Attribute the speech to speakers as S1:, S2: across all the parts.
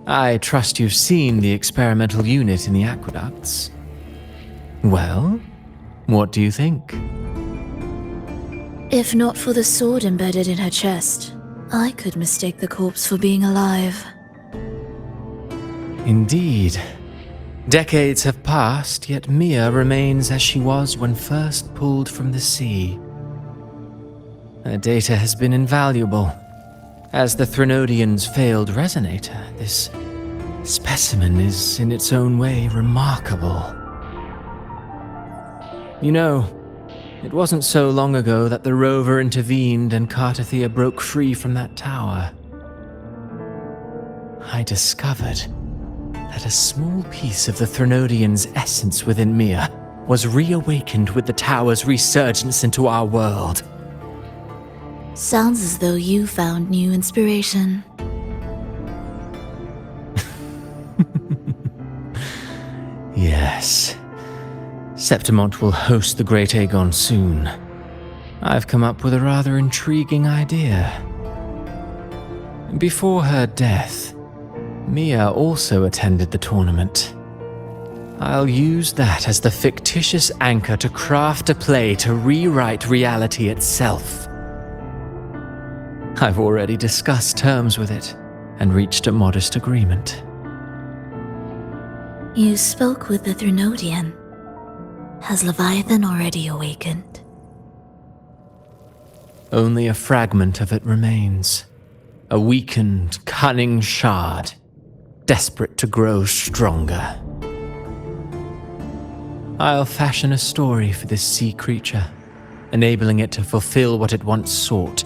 S1: I trust you've seen the experimental unit in the aqueducts. Well, what do you think?
S2: If not for the sword embedded in her chest, I could mistake the corpse for being alive.
S1: Indeed. Decades have passed, yet Mia remains as she was when first pulled from the sea. Her data has been invaluable. As the Threnodian's failed resonator, this specimen is in its own way remarkable. You know, it wasn't so long ago that the rover intervened and Cartathea broke free from that tower. I discovered that a small piece of the Threnodian's essence within Mia was reawakened with the tower's resurgence into our world.
S2: Sounds as though you found new inspiration.
S1: Yes. Septimont will host the Great Aegon soon. I've come up with a rather intriguing idea. Before her death, Mia also attended the tournament. I'll use that as the fictitious anchor to craft a play to rewrite reality itself. I've already discussed terms with it and reached a modest agreement.
S2: You spoke with the Threnodian. Has Leviathan already awakened?
S1: Only a fragment of it remains. A weakened, cunning shard, desperate to grow stronger. I'll fashion a story for this sea creature, enabling it to fulfill what it once sought,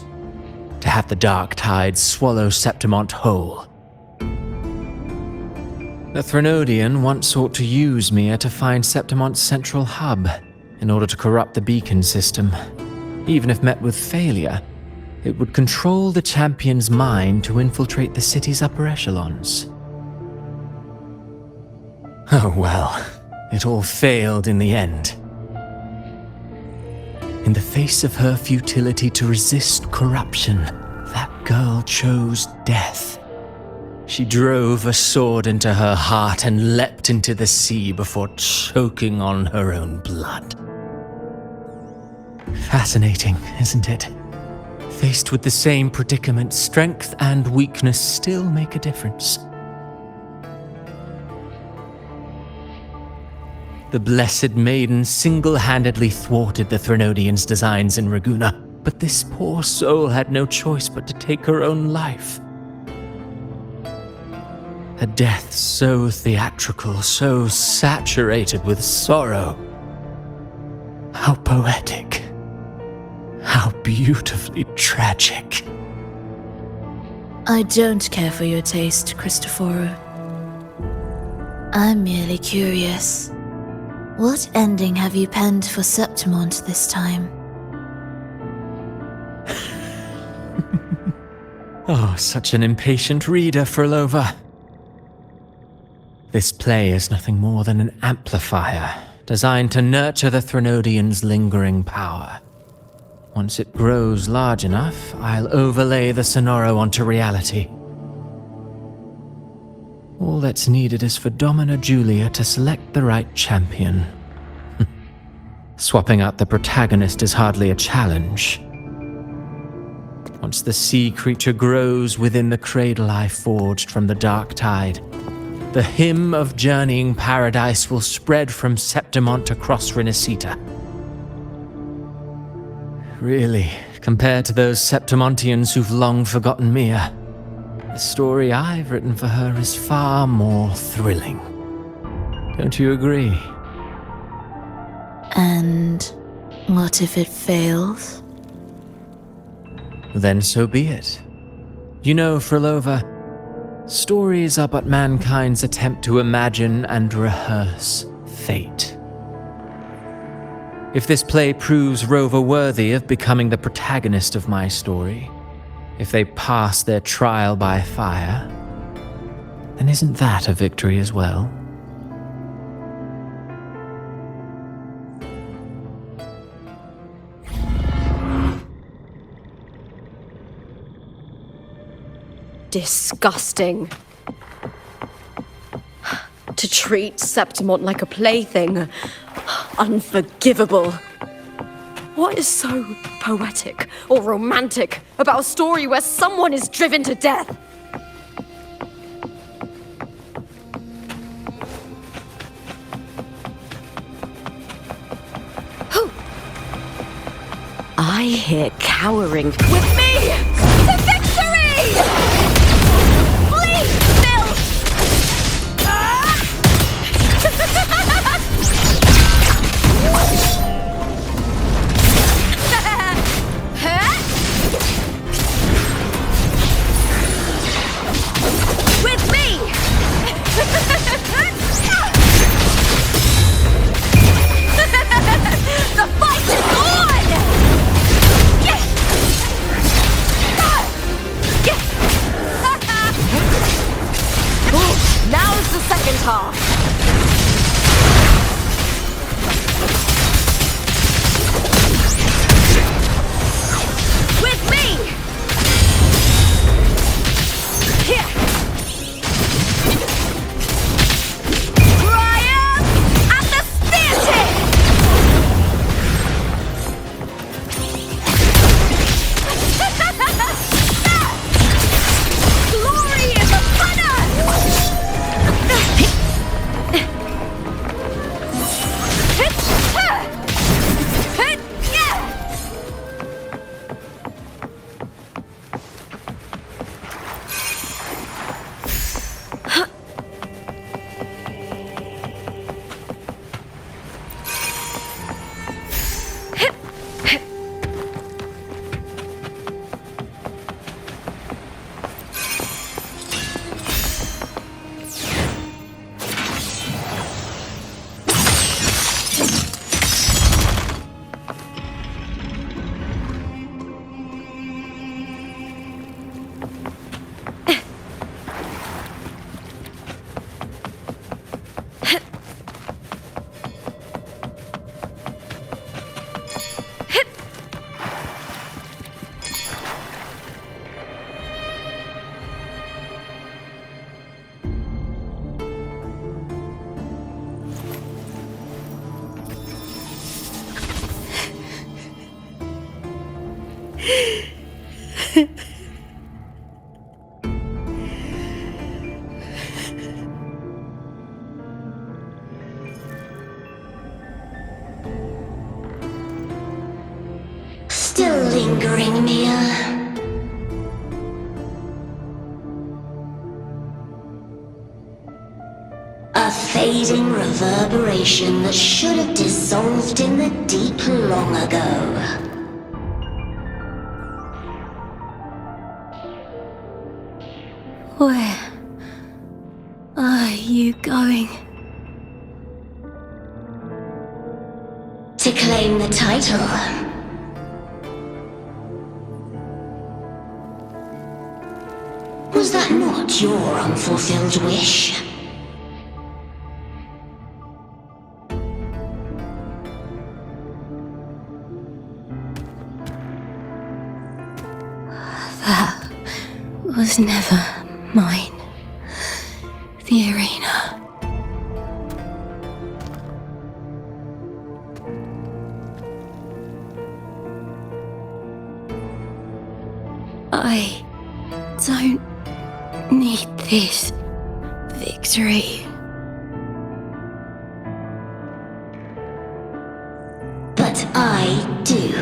S1: to have the dark tides swallow Septimont whole. The Threnodian once sought to use Mia to find Septimont's central hub in order to corrupt the beacon system. Even if met with failure, it would control the champion's mind to infiltrate the city's upper echelons. Oh well, it all failed in the end. In the face of her futility to resist corruption, that girl chose death. She drove a sword into her heart and leapt into the sea before choking on her own blood. Fascinating, isn't it? Faced with the same predicament, strength and weakness still make a difference. The Blessed Maiden single-handedly thwarted the Threnodian's designs in Raguna, but this poor soul had no choice but to take her own life. A death so theatrical, so saturated with sorrow. How poetic. How beautifully tragic.
S2: I don't care for your taste, Cristoforo. I'm merely curious. What ending have you penned for Septimont this time?
S1: Oh, such an impatient reader, Frolova. This play is nothing more than an amplifier, designed to nurture the Threnodian's lingering power. Once it grows large enough, I'll overlay the Sonoro onto reality. All that's needed is for Domina Julia to select the right champion. Swapping out the protagonist is hardly a challenge. Once the sea creature grows within the cradle I forged from the dark tide, the hymn of journeying paradise will spread from Septimont across Renacita. Really, compared to those Septimontians who've long forgotten Mia, the story I've written for her is far more thrilling. Don't you agree?
S2: And what if it fails?
S1: Then so be it. You know, Frolova, stories are but mankind's attempt to imagine and rehearse fate. If this play proves Rover worthy of becoming the protagonist of my story, if they pass their trial by fire, then isn't that a victory as well?
S3: Disgusting. To treat Septimont like a plaything. Unforgivable. What is so poetic or romantic about a story where someone is driven to death? I hear cowering. With me! To victory! Please, Bill! With me! The fight is on! Now's the second half. With me! Here! Triumph at the spear tip! Glory is upon us!
S4: Still lingering, Mia. A fading reverberation that should have dissolved in the deep long ago.
S2: Where are you going?
S4: To claim the title. Was that not your unfulfilled wish?
S2: That was never mine. The arena. I don't need this victory.
S4: But I do.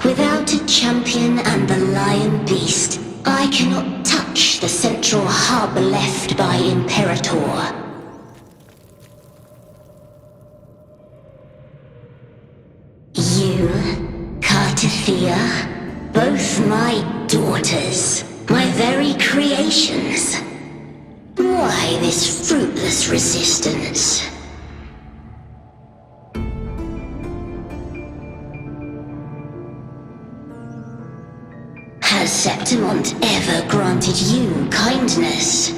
S4: Without a champion and the lion beast, I cannot touch the central hub left by Imperator. You, Cartithia, both my daughters, my very creations. Why this fruitless resistance? Has Septimont ever granted you kindness?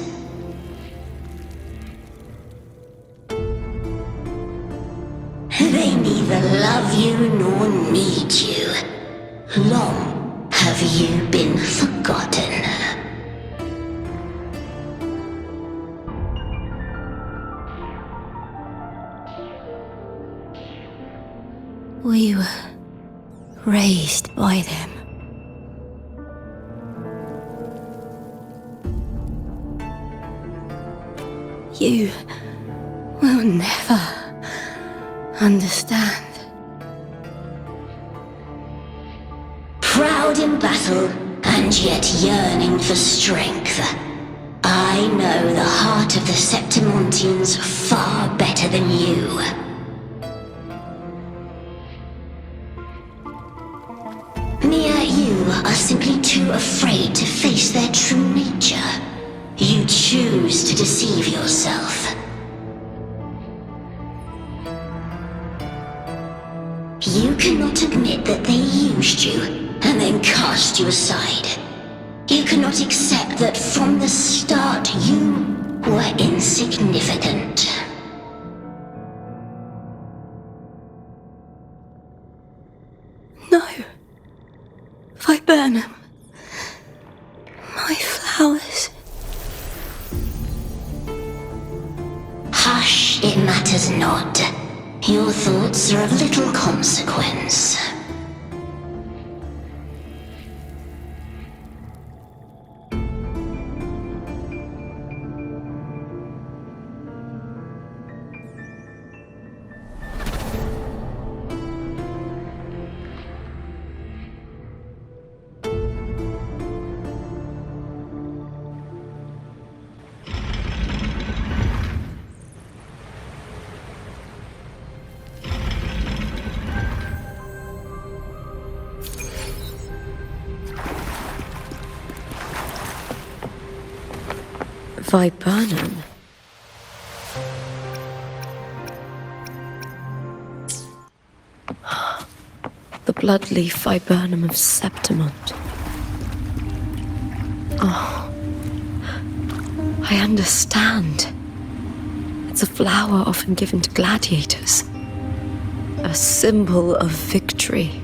S4: They neither love you nor need you. Long have you been forgotten.
S2: We were raised by them. You will never understand.
S4: Proud in battle, and yet yearning for strength. I know the heart of the Septimontians far better than you. Mia, you are simply too afraid to face their true nature. You choose to deceive yourself. You cannot admit that they used you and then cast you aside. You cannot accept that from the start you were insignificant.
S2: No. Viburnum. My flowers.
S4: Hush, it matters not. Your thoughts are of little consequence.
S3: Viburnum? The bloodleaf viburnum of Septimont. Oh, I understand. It's a flower often given to gladiators. A symbol of victory.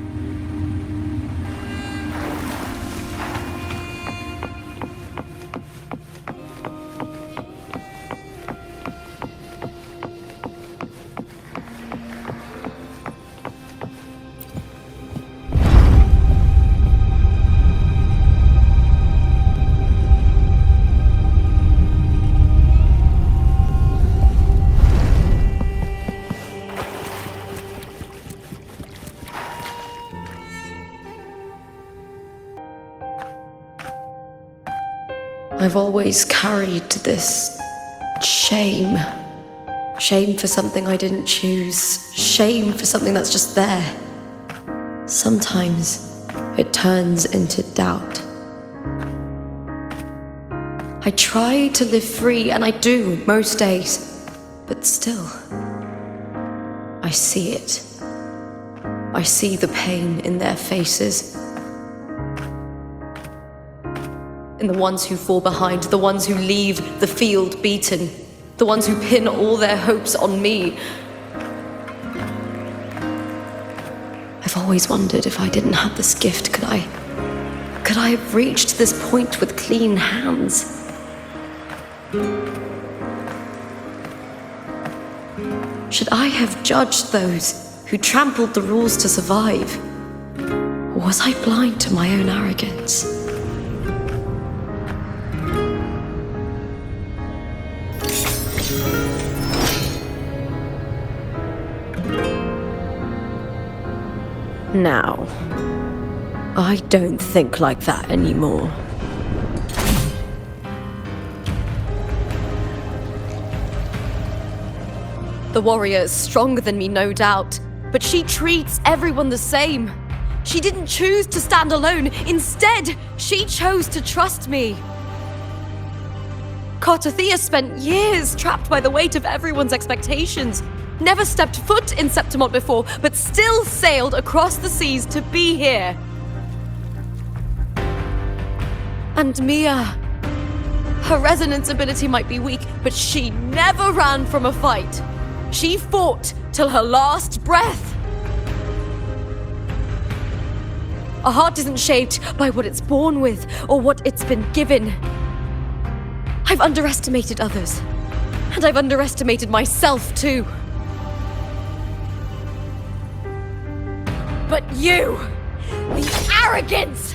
S3: I've always carried this shame. Shame for something I didn't choose. Shame for something that's just there. Sometimes it turns into doubt. I try to live free, and I do most days. But still, I see it. I see the pain in their faces. In the ones who fall behind, the ones who leave the field beaten, the ones who pin all their hopes on me. I've always wondered if I didn't have this gift, could I have reached this point with clean hands? Should I have judged those who trampled the rules to survive? Or was I blind to my own arrogance? Now, I don't think like that anymore. The warrior is stronger than me, no doubt, but she treats everyone the same. She didn't choose to stand alone. Instead, she chose to trust me. Cartothea spent years trapped by the weight of everyone's expectations. Never stepped foot in Septimont before, but still sailed across the seas to be here. And Mia, her resonance ability might be weak, but she never ran from a fight. She fought till her last breath. A heart isn't shaped by what it's born with or what it's been given. I've underestimated others, and I've underestimated myself too. But you! The arrogance!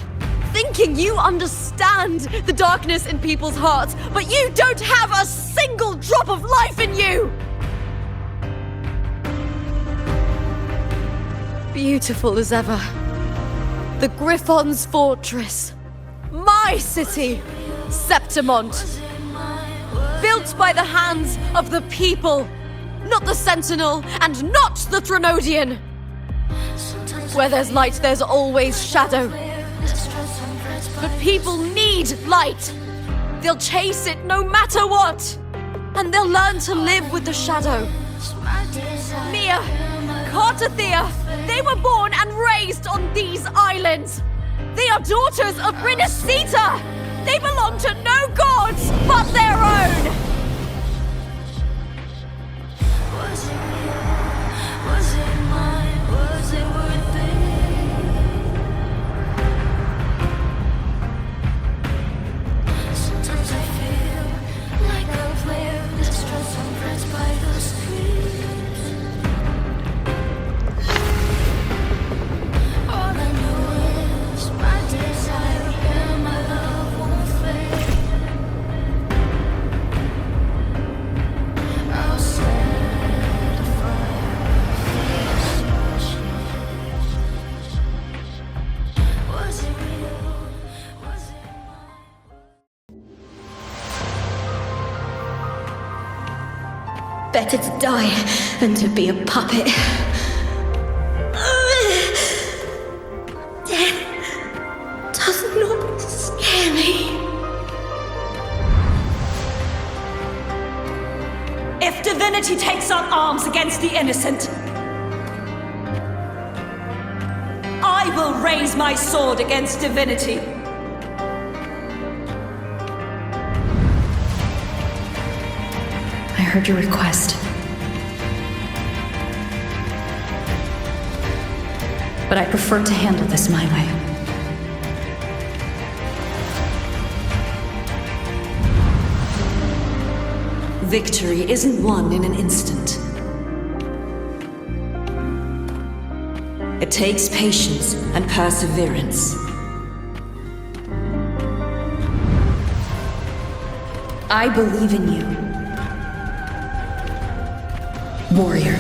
S3: Thinking you understand the darkness in people's hearts, but you don't have a single drop of life in you! Beautiful as ever. The Griffon's fortress. My city, Septimont. Built by the hands of the people. Not the Sentinel, and not the Threnodian. Where there's light, there's always shadow. But people need light. They'll chase it no matter what. And they'll learn to live with the shadow. Mia, Cartathea, they were born and raised on these islands. They are daughters of Renacita. They belong to no gods but their own.
S5: Was it real? Was it mine? Was it worth it? Sometimes I feel like a player that's dressed some friends by the streets. All I know is my desire and my love won't fade. I'll set a fire. Was it real? Was it mine?
S4: Better to die than to be a puppet. Death does not scare me.
S6: If divinity takes up arms against the innocent, I will raise my sword against divinity.
S7: I heard your request. But I prefer to handle this my way.
S6: Victory isn't won in an instant. It takes patience and perseverance. I believe in you, warrior.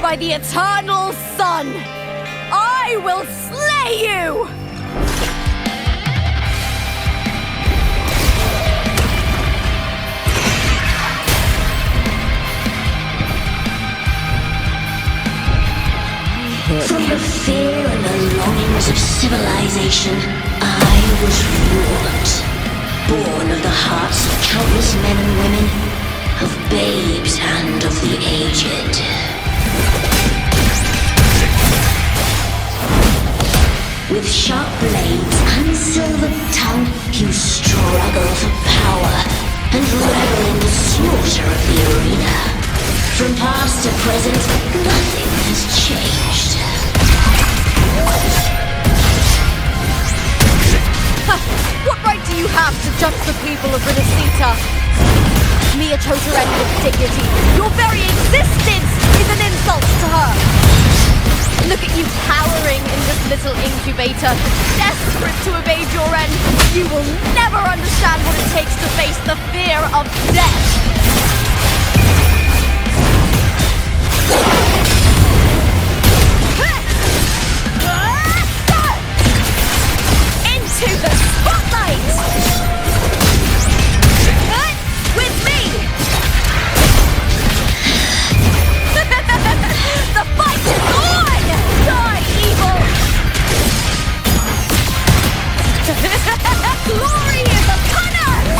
S3: By the eternal sun, I will slay you!
S4: From the fear and the longings of civilization, I was wrought. Born of the hearts of countless men and women, of babes and of the aged. With sharp blades and silver tongue, you struggle for power and revel in the slaughter of the arena. From past to present, nothing has changed.
S3: What right do you have to judge the people of Renacita? Mia chose her end with dignity. Your very existence is an insult to her. Look at you cowering in this little incubator, desperate to evade your end. You will never understand what it takes to face the fear of death. Into the spotlight! With me! The fight is on! Die, evil! Glory is upon us!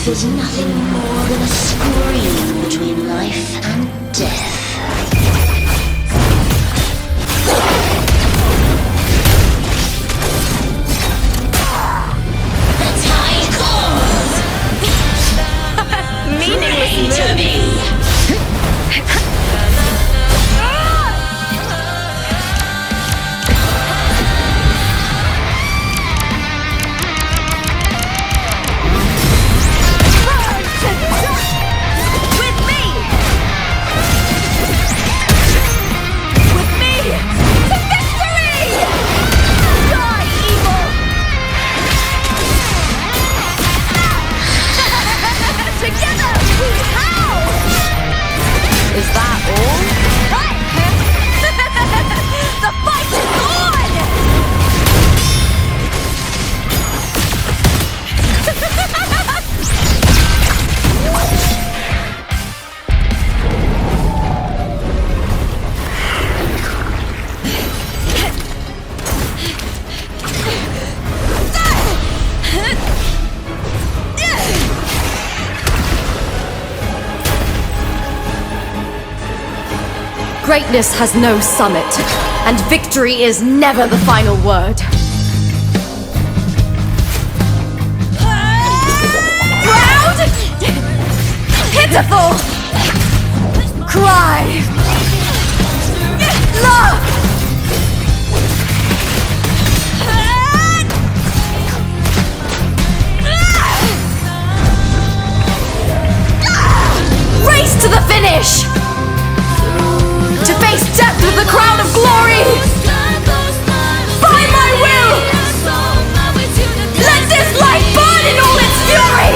S4: There's nothing more than a scream between life and death. The tide calls!
S3: Meaningless
S4: To me!
S3: Is that all? The fight Greatness has no summit, and victory is never the final word. Proud! Pitiful! Cry! Love! Race to the finish! To face death with the crown of glory! By my will! Let this light burn in all its fury!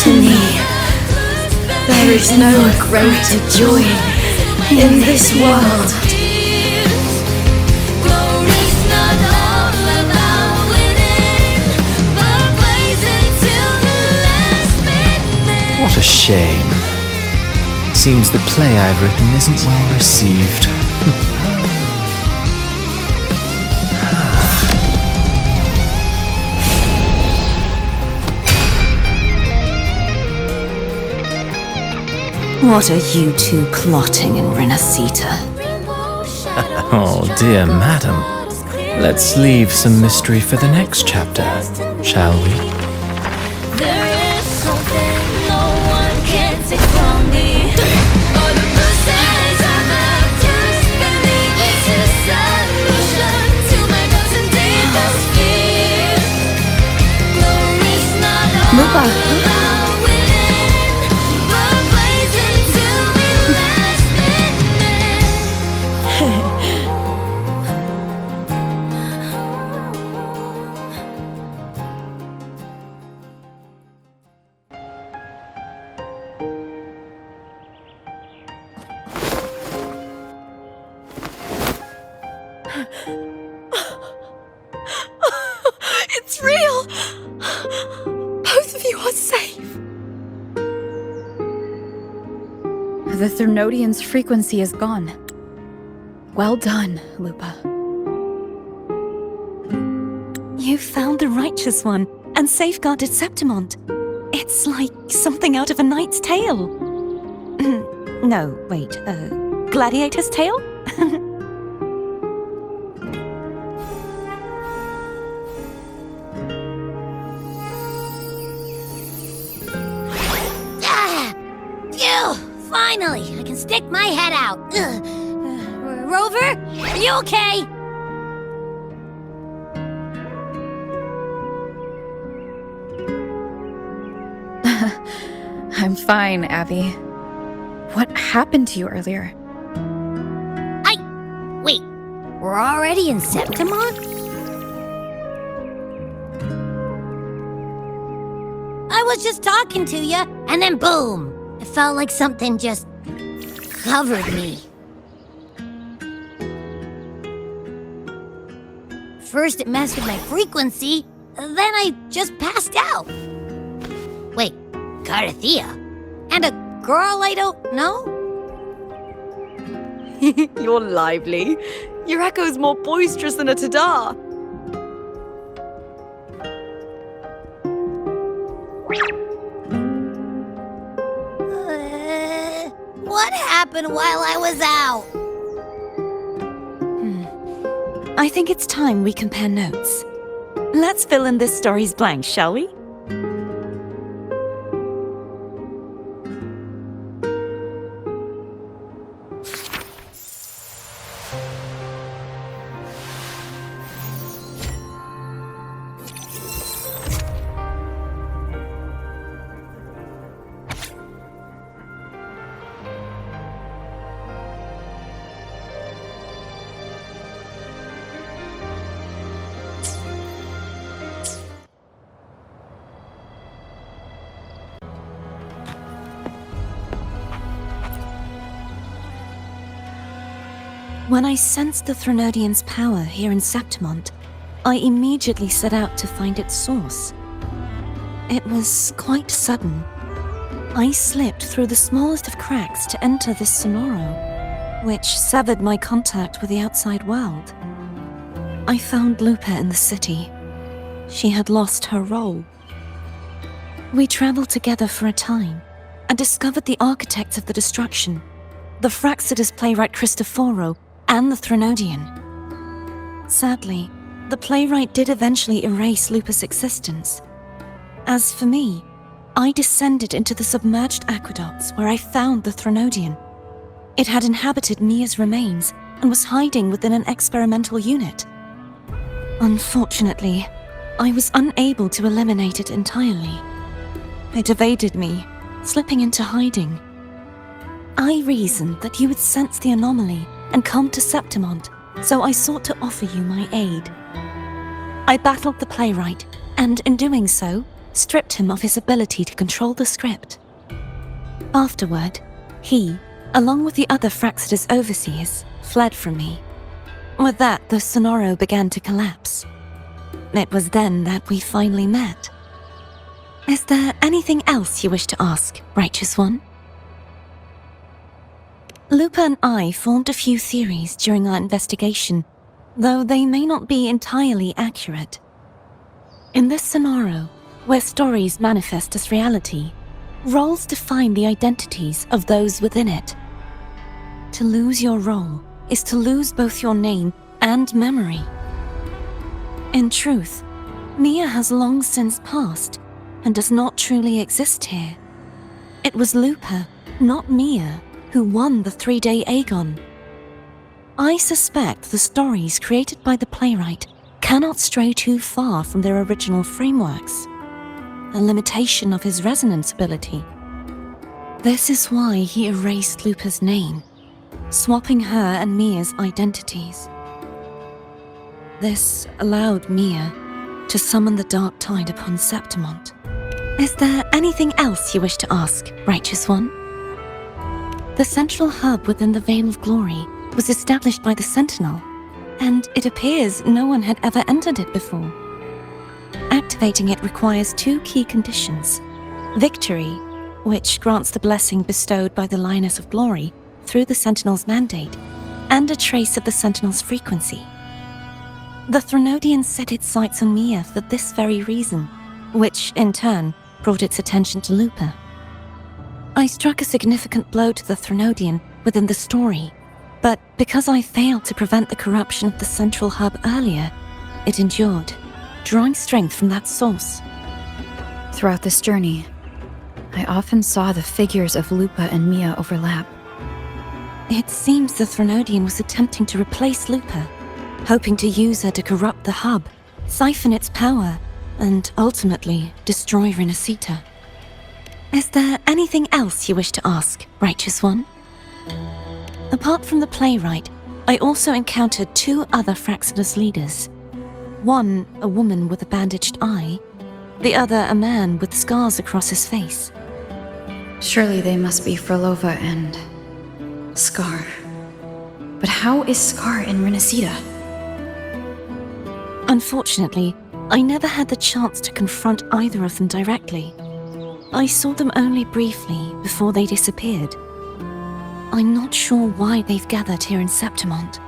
S3: To me, there is no greater joy in this world.
S1: What a shame. Seems the play I've written isn't well received.
S8: What are you two plotting in Renacita?
S1: Oh dear madam. Let's leave some mystery for the next chapter, shall we?
S5: There is something no one can take from me. All the bruises I've just beneath is a solution to my doubts and deepest fears. Glory's not all about winning, but blazing till we last minute.
S3: It's real! Both of you are safe.
S7: The Thermodian's frequency is gone. Well done, Lupa.
S8: You found the righteous one and safeguarded Septimont. It's like something out of a knight's tale. No, wait, gladiator's tale?
S4: Finally, I can stick my head out. Rover, are you okay?
S7: I'm fine, Abby. What happened to you earlier?
S4: Wait, we're already in Septimont? I was just talking to you, and then boom! It felt like something just covered me. First it messed with my frequency, then I just passed out. Wait, Carthea? And a girl I don't know?
S3: You're lively. Your echo's more boisterous than a Tadar.
S2: happened while I was out?
S8: I think it's time we compare notes. Let's fill in this story's blanks, shall we? When I sensed the Threnodian's power here in Septimont, I immediately set out to find its source. It was quite sudden. I slipped through the smallest of cracks to enter this Sonoro, which severed my contact with the outside world. I found Lupa in the city. She had lost her role. We traveled together for a time and discovered the architects of the destruction, the Fraxidus playwright Cristoforo, and the Threnodian. Sadly, the playwright did eventually erase Lupa's existence. As for me, I descended into the submerged aqueducts where I found the Threnodian. It had inhabited Mia's remains and was hiding within an experimental unit. Unfortunately, I was unable to eliminate it entirely. It evaded me, slipping into hiding. I reasoned that you would sense the anomaly and come to Septimont, so I sought to offer you my aid. I battled the playwright, and in doing so, stripped him of his ability to control the script. Afterward, he, along with the other Fraxidus overseers, fled from me. With that, the Sonoro began to collapse. It was then that we finally met. Is there anything else you wish to ask, Righteous One? Lupa and I formed a few theories during our investigation, though they may not be entirely accurate. In this Sonoro, where stories manifest as reality, roles define the identities of those within it. To lose your role is to lose both your name and memory. In truth, Mia has long since passed and does not truly exist here. It was Lupa, not Mia, who won the 3-day Aegon. I suspect the stories created by the playwright cannot stray too far from their original frameworks, a limitation of his resonance ability. This is why he erased Lupa's name, swapping her and Mia's identities. This allowed Mia to summon the dark tide upon Septimont. Is there anything else you wish to ask, Righteous One? The central hub within the Veil of Glory was established by the Sentinel, and it appears no one had ever entered it before. Activating it requires 2 key conditions: victory, which grants the blessing bestowed by the Lioness of Glory through the Sentinel's mandate, and a trace of the Sentinel's frequency. The Threnodian set its sights on Mia for this very reason, which, in turn, brought its attention to Lupa. I struck a significant blow to the Threnodian within the story, but because I failed to prevent the corruption of the central hub earlier, it endured, drawing strength from that source.
S7: Throughout this journey, I often saw the figures of Lupa and Mia overlap.
S8: It seems the Threnodian was attempting to replace Lupa, hoping to use her to corrupt the hub, siphon its power, and ultimately destroy Renacita. Is there anything else you wish to ask, Righteous One? Apart from the playwright, I also encountered 2 other Fraxidus leaders. One, a woman with a bandaged eye, the other a man with scars across his face.
S7: Surely they must be Frolova and Scar. But how is Scar in Renacita?
S8: Unfortunately, I never had the chance to confront either of them directly. I saw them only briefly before they disappeared. I'm not sure why they've gathered here in Septimont.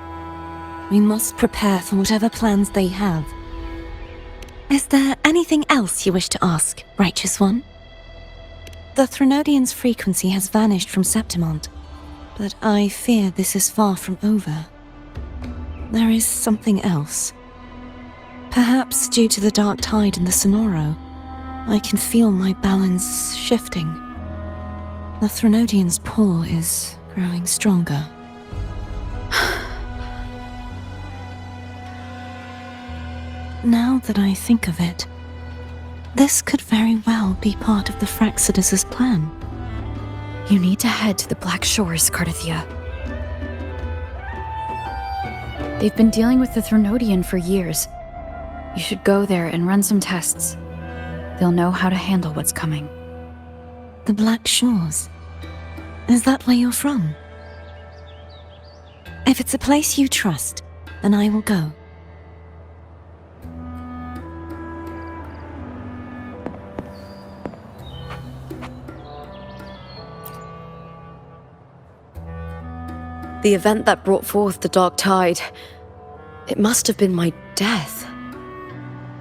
S8: We must prepare for whatever plans they have. Is there anything else you wish to ask, Righteous One? The Threnodian's frequency has vanished from Septimont. But I fear this is far from over. There is something else. Perhaps due to the dark tide in the Sonoro, I can feel my balance shifting. The Threnodian's pull is growing stronger. Now that I think of it, this could very well be part of the Fraxidus' plan.
S7: You need to head to the Black Shores, Cardathia. They've been dealing with the Threnodian for years. You should go there and run some tests. They'll know how to handle what's coming.
S8: The Black Shores? Is that where you're from? If it's a place you trust, then I will go.
S3: The event that brought forth the dark tide, it must have been my death.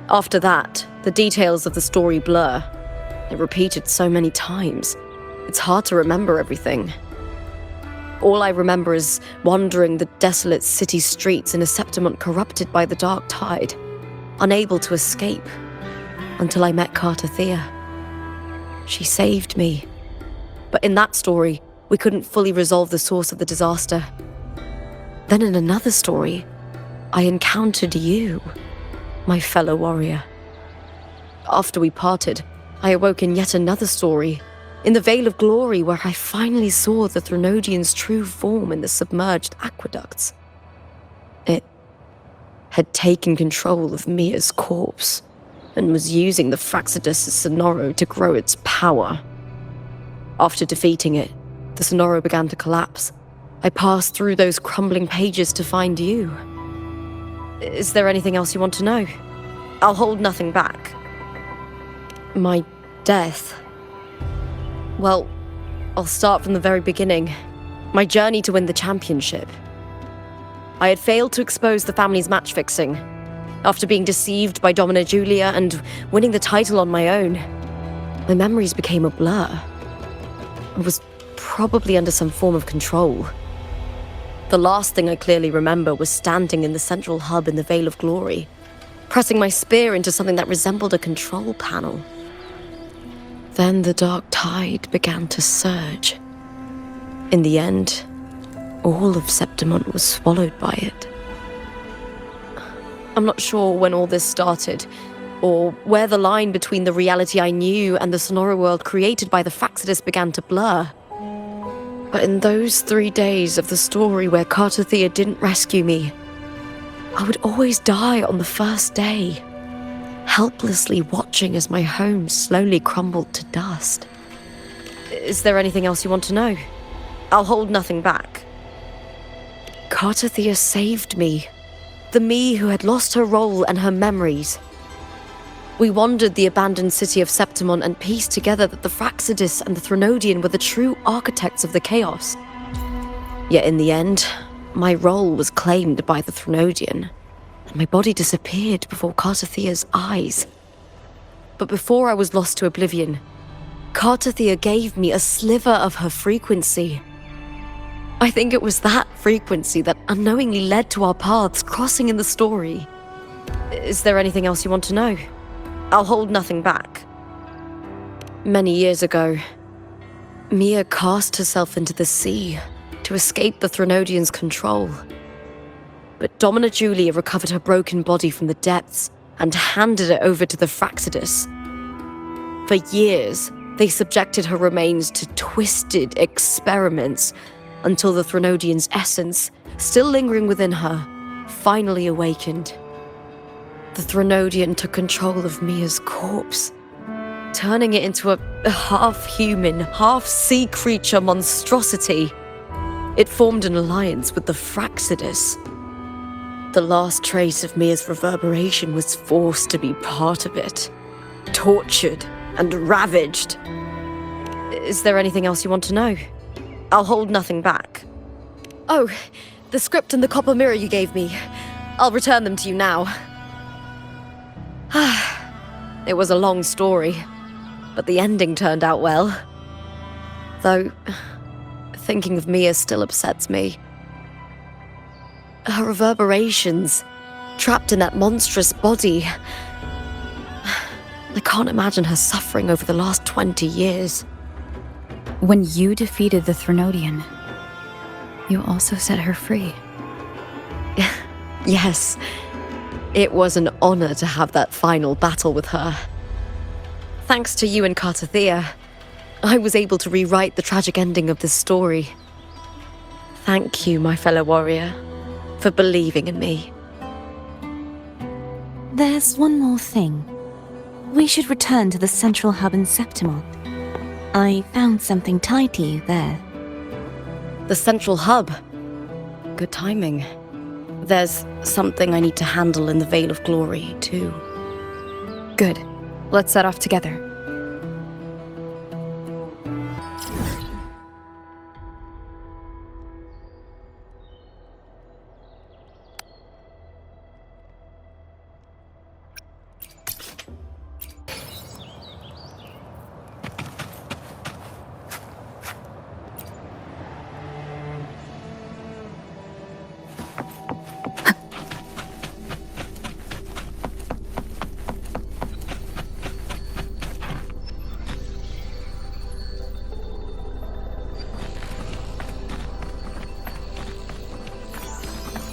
S3: After that, the details of the story blur. It repeated so many times. It's hard to remember everything. All I remember is wandering the desolate city streets in a Septimont corrupted by the dark tide, unable to escape, until I met Cardathia. She saved me. But in that story, we couldn't fully resolve the source of the disaster. Then in another story, I encountered you, my fellow warrior. After we parted, I awoke in yet another story, in the Vale of Glory, where I finally saw the Threnodian's true form in the submerged aqueducts. It had taken control of Mia's corpse, and was using the Fraxidus' Sonoro to grow its power. After defeating it, the Sonoro began to collapse. I passed through those crumbling pages to find you. Is there anything else you want to know? I'll hold nothing back. My death. Well, I'll start from the very beginning. My journey to win the championship. I had failed to expose the family's match-fixing. After being deceived by Domina Julia and winning the title on my own, my memories became a blur. I was probably under some form of control. The last thing I clearly remember was standing in the central hub in the Vale of Glory, pressing my spear into something that resembled a control panel. Then the dark tide began to surge. In the end, all of Septimont was swallowed by it. I'm not sure when all this started, or where the line between the reality I knew and the Sonoro world created by the Fraxidus began to blur. But in those 3 days of the story where Cardathia didn't rescue me, I would always die on the first day, helplessly watching as my home slowly crumbled to dust. Is there anything else you want to know? I'll hold nothing back. Cardathia saved me, the me who had lost her role and her memories. We wandered the abandoned city of Septimont and pieced together that the Fraxidus and the Threnodian were the true architects of the chaos. Yet in the end, my role was claimed by the Threnodian, and my body disappeared before Cardathia's eyes. But before I was lost to oblivion, Cardathia gave me a sliver of her frequency. I think it was that frequency that unknowingly led to our paths crossing in the story. Is there anything else you want to know? I'll hold nothing back. Many years ago, Mia cast herself into the sea to escape the Threnodian's control. But Domina Julia recovered her broken body from the depths and handed it over to the Fraxidus. For years, they subjected her remains to twisted experiments until the Threnodian's essence, still lingering within her, finally awakened. The Threnodian took control of Mia's corpse, turning it into a half-human, half-sea creature monstrosity. It formed an alliance with the Fraxidus. The last trace of Mia's reverberation was forced to be part of it, tortured and ravaged. Is there anything else you want to know? I'll hold nothing back. Oh, the script and the copper mirror you gave me. I'll return them to you now. It was a long story, but the ending turned out well. Though, Thinking of Mia still upsets me. Her reverberations, trapped in that monstrous body. I can't imagine her suffering over the last 20 years.
S7: When you defeated the Threnodian, you also set her free.
S3: Yes, it was an honor to have that final battle with her. Thanks to you and Cartathea, I was able to rewrite the tragic ending of this story. Thank you, my fellow warrior, for believing in me.
S8: There's one more thing. We should return to the central hub in Septimont. I found something tied to you there.
S3: The central hub. Good timing. There's something I need to handle in the Veil of Glory, too.
S7: Good. Let's set off together.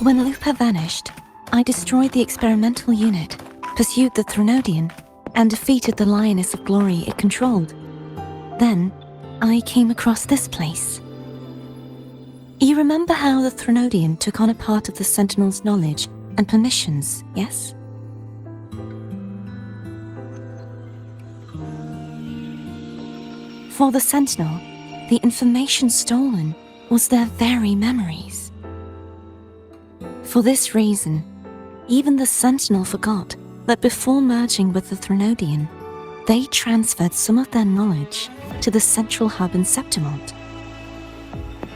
S8: When Lupa vanished, I destroyed the experimental unit, pursued the Threnodian, and defeated the Lioness of Glory it controlled. Then, I came across this place. You remember how the Threnodian took on a part of the Sentinel's knowledge and permissions, yes? For the Sentinel, the information stolen was their very memories. For this reason, even the Sentinel forgot that before merging with the Threnodian, they transferred some of their knowledge to the central hub in Septimont.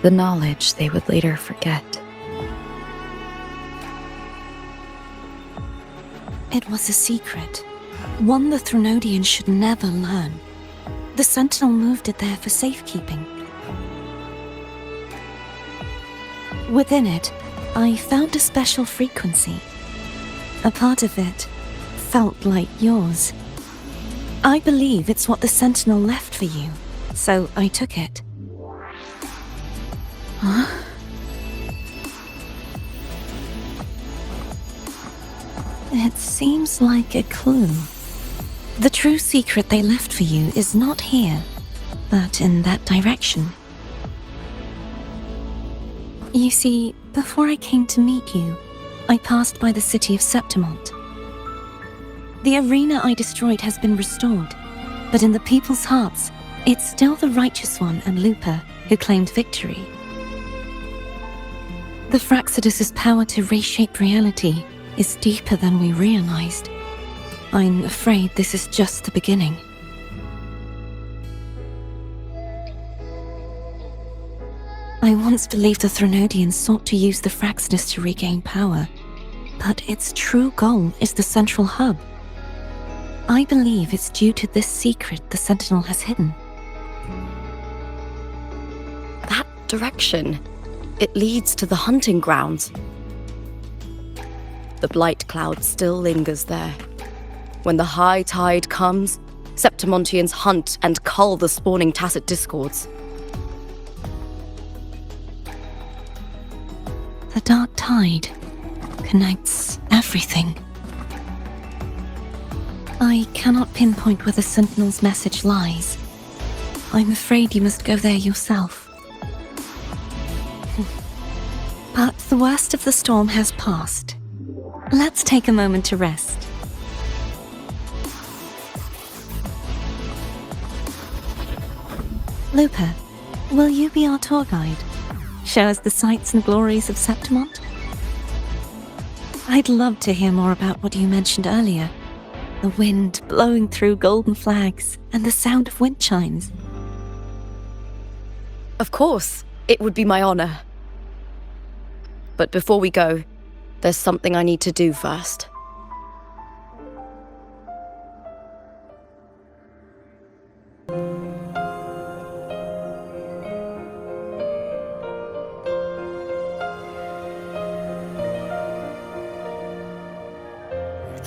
S7: The knowledge they would later forget.
S8: It was a secret, one the Threnodian should never learn. The Sentinel moved it there for safekeeping. Within it, I found a special frequency. A part of it felt like yours. I believe it's what the Sentinel left for you, so I took it.
S7: Huh?
S8: It seems like a clue. The true secret they left for you is not here, but in that direction. You see, before I came to meet you, I passed by the city of Septimont. The arena I destroyed has been restored, but in the people's hearts, it's still the Righteous One and Lupa who claimed victory. The Fraxidus' power to reshape reality is deeper than we realized. I'm afraid this is just the beginning. I once believed the Threnodians sought to use the Fraxidus to regain power, but its true goal is the central hub. I believe it's due to this secret the Sentinel has hidden.
S3: That direction, it leads to the hunting grounds. The blight cloud still lingers there. When the high tide comes, Septimontians hunt and cull the spawning tacit discords.
S8: The dark tide connects everything. I cannot pinpoint where the Sentinel's message lies. I'm afraid you must go there yourself. But the worst of the storm has passed. Let's take a moment to rest. Lupa, will you be our tour guide? Show us the sights and glories of Septimont? I'd love to hear more about what you mentioned earlier. The wind blowing through golden flags and the sound of wind chimes.
S3: Of course, it would be my honor. But before we go, there's something I need to do first.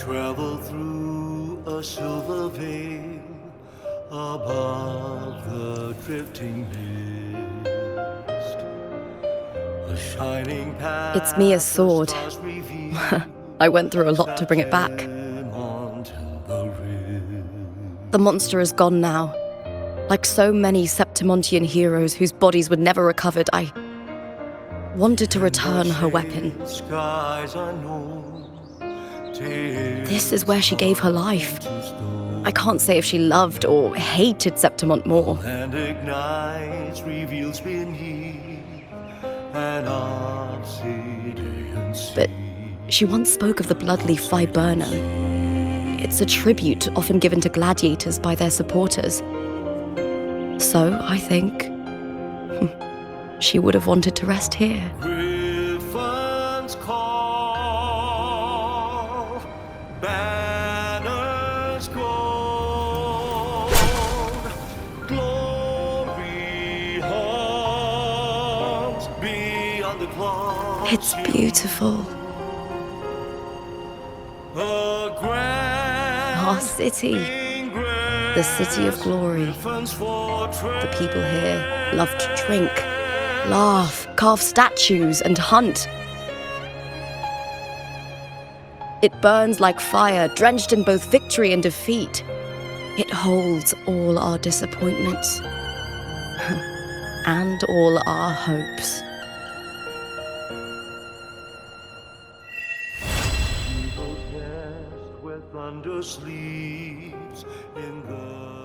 S9: travel through a silver veil above the drifting mist. A shining path.
S3: It's Mia's sword. I went through a lot to bring it back. The monster is gone now. Like so many Septimontian heroes whose bodies were never recovered, I wanted to return her weapon. This is where she gave her life. I can't say if she loved or hated Septimont more.
S9: And ignites, reveals beneath an obsidian sea.
S3: But she once spoke of the bloodleaf viburnum. It's a tribute often given to gladiators by their supporters. So, I think, she would have wanted to rest here.
S9: Griffins call, banners gold, glory haunts beyond the clouds.
S3: It's beautiful. Our city. The city of glory. The people here love to drink, laugh, carve statues, and hunt. It burns like fire, drenched in both victory and defeat. It holds all our disappointments and all our hopes.
S9: Where thunder sleeps in the